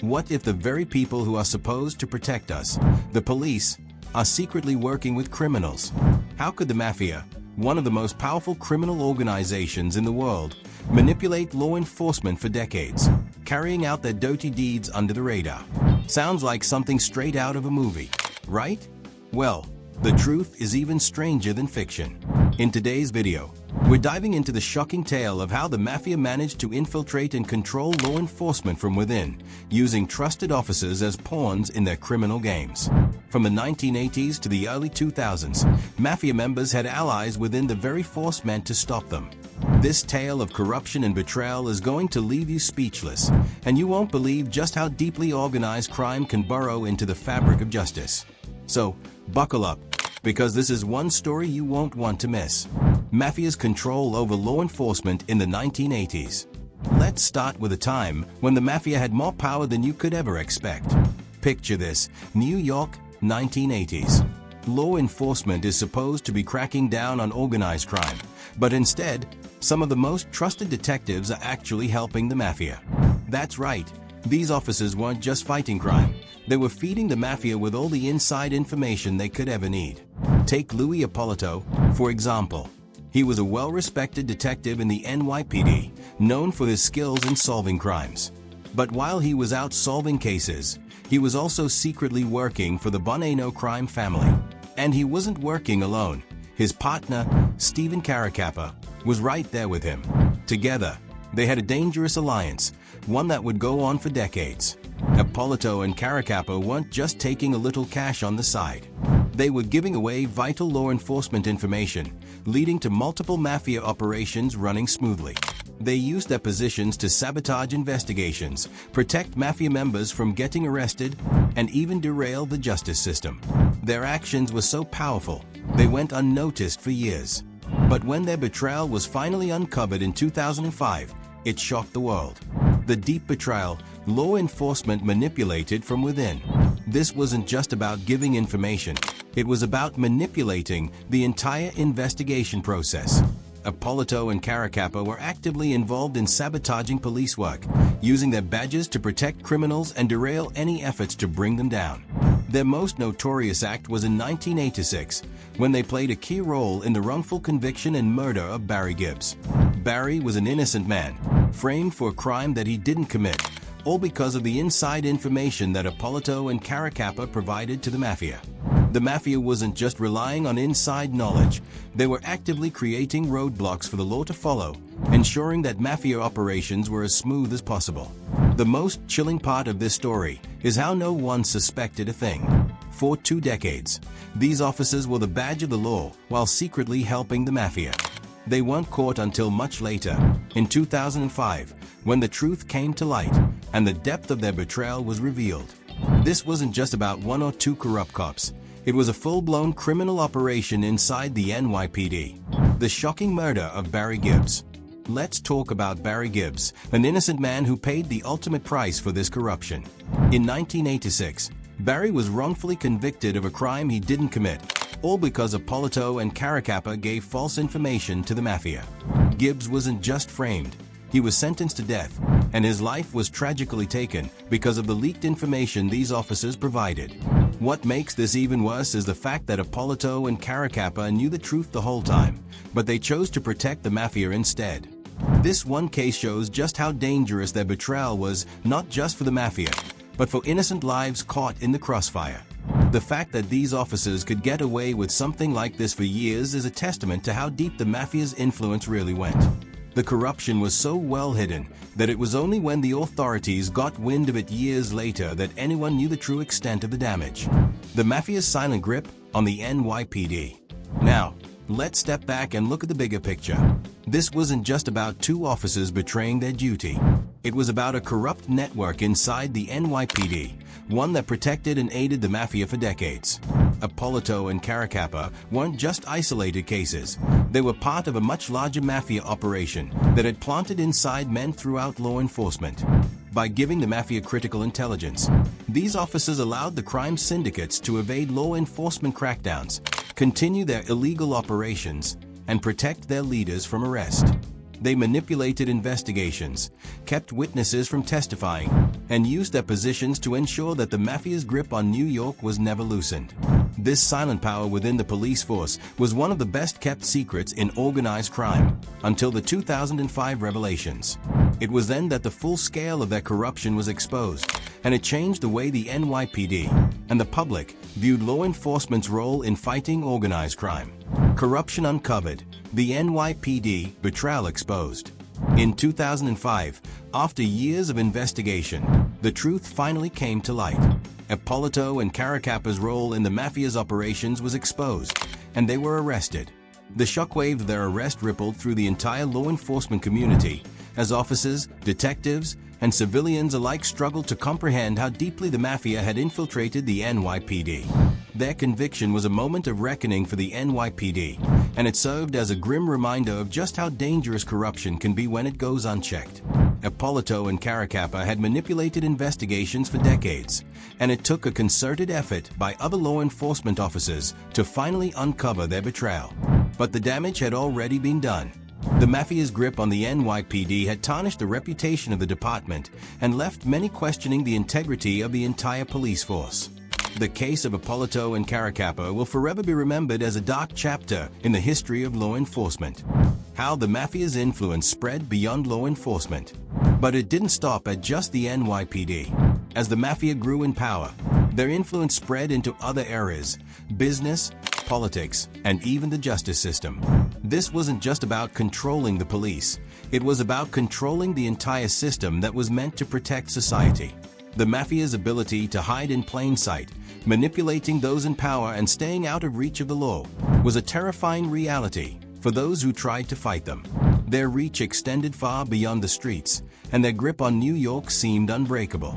What if the very people who are supposed to protect us, the police, are secretly working with criminals? How could the Mafia, one of the most powerful criminal organizations in the world, manipulate law enforcement for decades, carrying out their dirty deeds under the radar? Sounds like something straight out of a movie, right? Well, the truth is even stranger than fiction. In today's video, we're diving into the shocking tale of how the Mafia managed to infiltrate and control law enforcement from within, using trusted officers as pawns in their criminal games. From the 1980s to the early 2000s, Mafia members had allies within the very force meant to stop them. This tale of corruption and betrayal is going to leave you speechless, and you won't believe just how deeply organized crime can burrow into the fabric of justice. So, buckle up, because this is one story you won't want to miss. Mafia's control over law enforcement in the 1980s. Let's start with a time when the Mafia had more power than you could ever expect. Picture this: New York, 1980s. Law enforcement is supposed to be cracking down on organized crime, but instead, some of the most trusted detectives are actually helping the Mafia. That's right, these officers weren't just fighting crime. They were feeding the Mafia with all the inside information they could ever need. Take Louis Ippolito, for example. He was a well-respected detective in the NYPD, known for his skills in solving crimes. But while he was out solving cases, he was also secretly working for the Bonanno crime family. And he wasn't working alone. His partner, Stephen Caracappa, was right there with him. Together, they had a dangerous alliance, one that would go on for decades. Ippolito and Caracappa weren't just taking a little cash on the side. They were giving away vital law enforcement information, leading to multiple Mafia operations running smoothly. They used their positions to sabotage investigations, protect Mafia members from getting arrested, and even derail the justice system. Their actions were so powerful, they went unnoticed for years. But when their betrayal was finally uncovered in 2005, it shocked the world. The deep betrayal law enforcement manipulated from within. This wasn't just about giving information, it was about manipulating the entire investigation process. Ippolito and Caracappa were actively involved in sabotaging police work, using their badges to protect criminals and derail any efforts to bring them down. Their most notorious act was in 1986, when they played a key role in the wrongful conviction and murder of Barry Gibbs. Barry was an innocent man, framed for a crime that he didn't commit, all because of the inside information that Ippolito and Caracappa provided to the Mafia. The Mafia wasn't just relying on inside knowledge, they were actively creating roadblocks for the law to follow, ensuring that Mafia operations were as smooth as possible. The most chilling part of this story is how no one suspected a thing. For 2 decades, these officers were the badge of the law while secretly helping the Mafia. They weren't caught until much later, in 2005, when the truth came to light and the depth of their betrayal was revealed. This wasn't just about 1 or 2 corrupt cops. It was a full-blown criminal operation inside the NYPD. The shocking murder of Barry Gibbs. Let's talk about Barry Gibbs, an innocent man who paid the ultimate price for this corruption. In 1986, Barry was wrongfully convicted of a crime he didn't commit, all because Ippolito and Caracappa gave false information to the Mafia. Gibbs wasn't just framed, he was sentenced to death, and his life was tragically taken because of the leaked information these officers provided. What makes this even worse is the fact that Ippolito and Caracappa knew the truth the whole time, but they chose to protect the Mafia instead. This one case shows just how dangerous their betrayal was, not just for the Mafia, but for innocent lives caught in the crossfire. The fact that these officers could get away with something like this for years is a testament to how deep the Mafia's influence really went. The corruption was so well hidden that it was only when the authorities got wind of it years later that anyone knew the true extent of the damage. The Mafia's silent grip on the NYPD. Now, let's step back and look at the bigger picture. This wasn't just about 2 officers betraying their duty. It was about a corrupt network inside the NYPD, one that protected and aided the Mafia for decades. Ippolito and Caracappa weren't just isolated cases. They were part of a much larger Mafia operation that had planted inside men throughout law enforcement. By giving the Mafia critical intelligence, these officers allowed the crime syndicates to evade law enforcement crackdowns, continue their illegal operations, and protect their leaders from arrest. They manipulated investigations, kept witnesses from testifying, and used their positions to ensure that the Mafia's grip on New York was never loosened. This silent power within the police force was one of the best-kept secrets in organized crime, until the 2005 revelations. It was then that the full scale of their corruption was exposed, and it changed the way the NYPD and the public viewed law enforcement's role in fighting organized crime. Corruption uncovered, the NYPD betrayal exposed. In 2005, after years of investigation, the truth finally came to light. Ippolito and Caracapa's role in the Mafia's operations was exposed, and they were arrested. The shockwave of their arrest rippled through the entire law enforcement community, as officers, detectives, and civilians alike struggled to comprehend how deeply the Mafia had infiltrated the NYPD. Their conviction was a moment of reckoning for the NYPD, and it served as a grim reminder of just how dangerous corruption can be when it goes unchecked. Ippolito and Caracapa had manipulated investigations for decades, and it took a concerted effort by other law enforcement officers to finally uncover their betrayal. But the damage had already been done. The Mafia's grip on the NYPD had tarnished the reputation of the department and left many questioning the integrity of the entire police force. The case of Ippolito and Caracapa will forever be remembered as a dark chapter in the history of law enforcement. How the Mafia's influence spread beyond law enforcement. But it didn't stop at just the NYPD. As the Mafia grew in power, their influence spread into other areas: business, politics, and even the justice system. This wasn't just about controlling the police. It was about controlling the entire system that was meant to protect society. The Mafia's ability to hide in plain sight, manipulating those in power and staying out of reach of the law, was a terrifying reality for those who tried to fight them. Their reach extended far beyond the streets, and their grip on New York seemed unbreakable.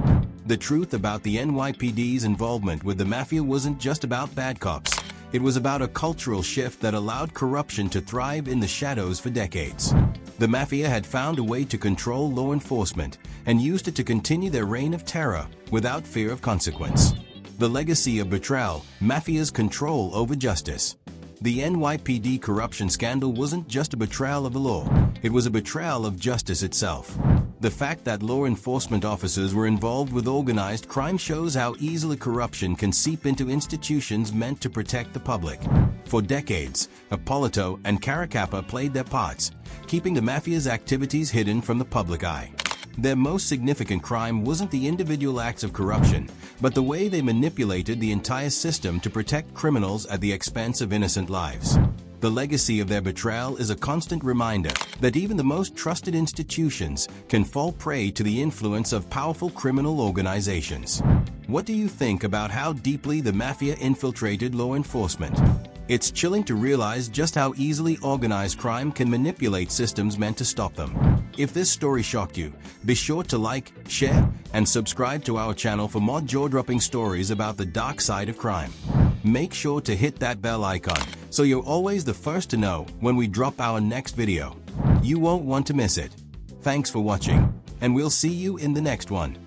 The truth about the NYPD's involvement with the Mafia wasn't just about bad cops. It was about a cultural shift that allowed corruption to thrive in the shadows for decades. The Mafia had found a way to control law enforcement and used it to continue their reign of terror without fear of consequence. The legacy of betrayal, Mafia's control over justice. The NYPD corruption scandal wasn't just a betrayal of the law, it was a betrayal of justice itself. The fact that law enforcement officers were involved with organized crime shows how easily corruption can seep into institutions meant to protect the public. For decades, Ippolito and Caracapa played their parts, keeping the Mafia's activities hidden from the public eye. Their most significant crime wasn't the individual acts of corruption, but the way they manipulated the entire system to protect criminals at the expense of innocent lives. The legacy of their betrayal is a constant reminder that even the most trusted institutions can fall prey to the influence of powerful criminal organizations. What do you think about how deeply the Mafia infiltrated law enforcement? It's chilling to realize just how easily organized crime can manipulate systems meant to stop them. If this story shocked you, be sure to like, share, and subscribe to our channel for more jaw-dropping stories about the dark side of crime. Make sure to hit that bell icon so you're always the first to know when we drop our next video. You won't want to miss it. Thanks for watching, and we'll see you in the next one.